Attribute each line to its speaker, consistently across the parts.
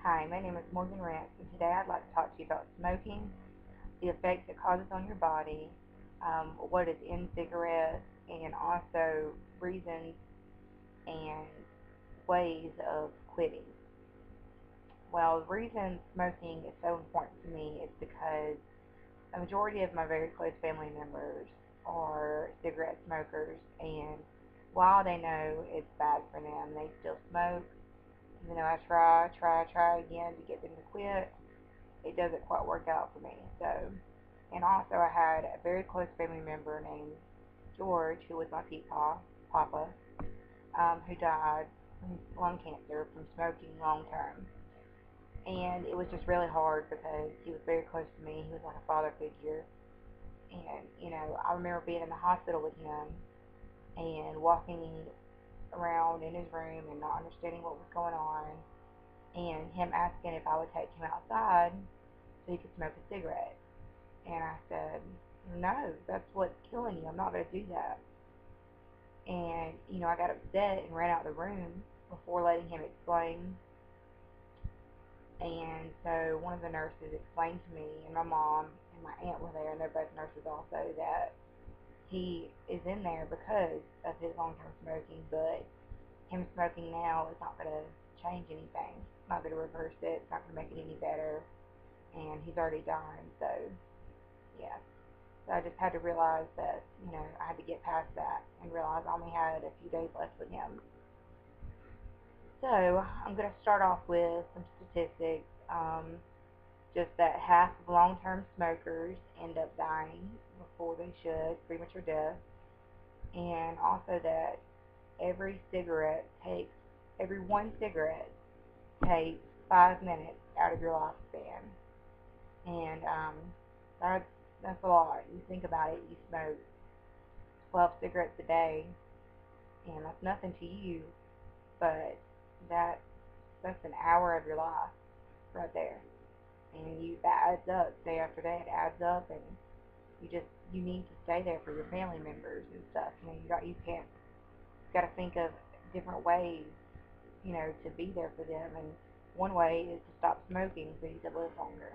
Speaker 1: Hi, my name is Morgan Rance, and today I'd like to talk to you about smoking, the effects it causes on your body, what is in cigarettes, and also reasons and ways of quitting. Well, the reason smoking is so important to me is because a majority of my very close family members are cigarette smokers, and while they know it's bad for them, they still smoke. Even though I try again to get them to quit, it doesn't quite work out for me. So, and also I had a very close family member named George, who was my papa, who died from lung cancer from smoking long term. And it was just really hard because he was very close to me. He was like a father figure. And, I remember being in the hospital with him and walking around in his room and not understanding what was going on, and him asking if I would take him outside so he could smoke a cigarette. And I said, no, that's what's killing you. I'm not going to do that. And, I got upset and ran out of the room before letting him explain. And so one of the nurses explained to me, and my mom and my aunt were there, and they're both nurses also, that he is in there because of his long-term smoking, but him smoking now is not going to change anything. It's not going to reverse it. It's not going to make it any better. And he's already dying, so yeah. So I just had to realize that, I had to get past that and realize I only had a few days left with him. So I'm going to start off with some statistics. Just that half of long-term smokers end up dying before they should, premature death, and also that every one cigarette takes 5 minutes out of your lifespan, and that's that's a lot. You think about it, you smoke 12 cigarettes a day, and that's nothing to you, but that that's an hour of your life right there, and that adds up day after day. It adds up, and you need to stay there for your family members and stuff. You can't you got to think of different ways, to be there for them, and one way is to stop smoking so you can live longer.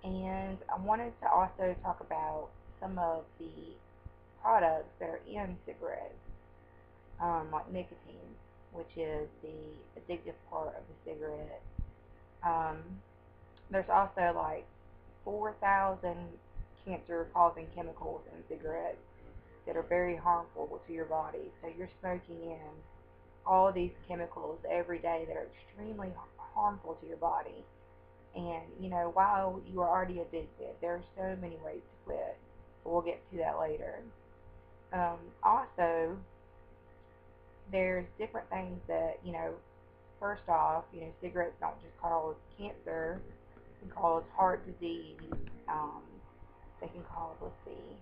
Speaker 1: And I wanted to also talk about some of the products that are in cigarettes, like nicotine, which is the addictive part of the cigarette. Um, there's also like 4,000 cancer-causing chemicals in cigarettes that are very harmful to your body. So you're smoking in all these chemicals every day that are extremely harmful to your body. And, while you are already addicted, there are so many ways to quit. But we'll get to that later. Also, there's different things that, first off, cigarettes don't just cause cancer, they can cause heart disease, um, they can cause, let's see,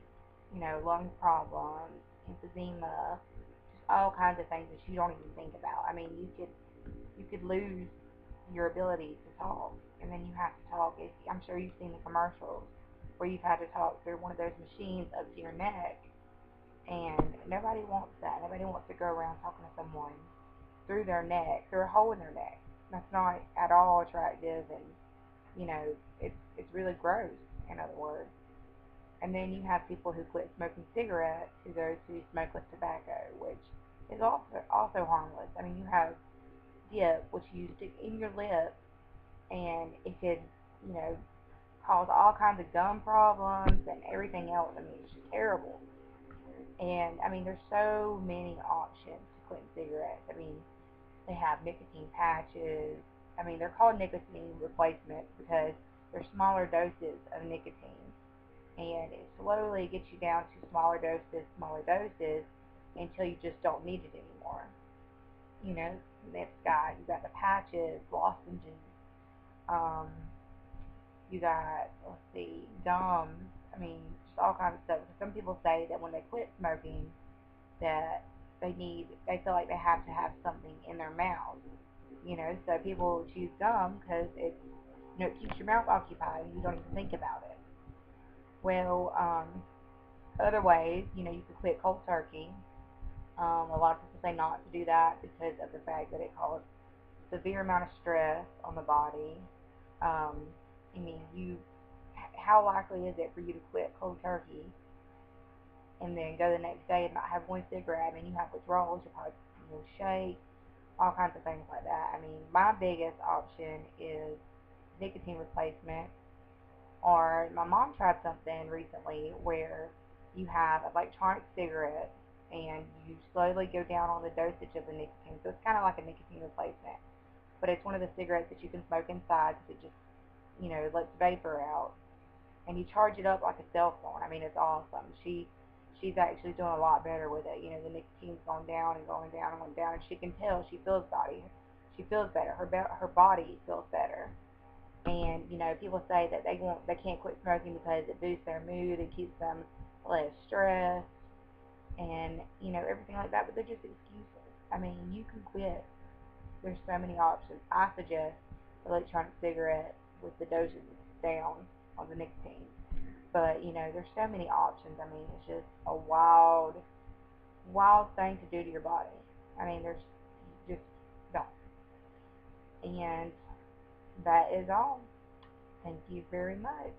Speaker 1: lung problems, emphysema, just all kinds of things that you don't even think about. I mean, you could lose your ability to talk, and then you have to talk. I'm sure you've seen the commercials where you've had to talk through one of those machines up to your neck, and nobody wants that. Nobody wants to go around talking to someone through their neck, through a hole in their neck. That's not at all attractive, and it's really gross. In other words. And then you have people who quit smoking cigarettes who go to smokeless tobacco, which is also harmless. I mean, you have dip, which you stick in your lip, and it could, you know, cause all kinds of gum problems and everything else. I mean, it's just terrible. And I mean, there's so many options to quitting cigarettes. I mean, they have nicotine patches. I mean, they're called nicotine replacements because they're smaller doses of nicotine, and it slowly gets you down to smaller doses until you just don't need it anymore. You know, you got the patches, lozenges, um, you got, let's see, gum. I mean, just all kinds of stuff. Some people say that when they quit smoking, that they feel like they have to have something in their mouth. You know, so people choose gum because it keeps your mouth occupied and you don't even think about it. Well, other ways, you can quit cold turkey. A lot of people say not to do that because of the fact that it causes severe amount of stress on the body. I mean, how likely is it for you to quit cold turkey and then go the next day and not have one cigarette? I mean, you have withdrawals, you probably shake, all kinds of things like that. I mean, my biggest option is nicotine replacement. Or my mom tried something recently where you have electronic cigarettes and you slowly go down on the dosage of the nicotine. So it's kind of like a nicotine replacement, but it's one of the cigarettes that you can smoke inside because it just lets vapor out, and you charge it up like a cell phone. I mean, it's awesome. She's actually doing a lot better with it. You know, the nicotine's going down and going down and going down, and she can tell she feels better. Her body feels better. And people say that they can't quit smoking because it boosts their mood and keeps them less stressed and everything like that. But they're just excuses. I mean, you can quit. There's so many options. I suggest electronic cigarettes with the dosage down on the nicotine. But there's so many options. I mean, it's just a wild thing to do to your body. I mean, there's just don't. And that is all. Thank you very much.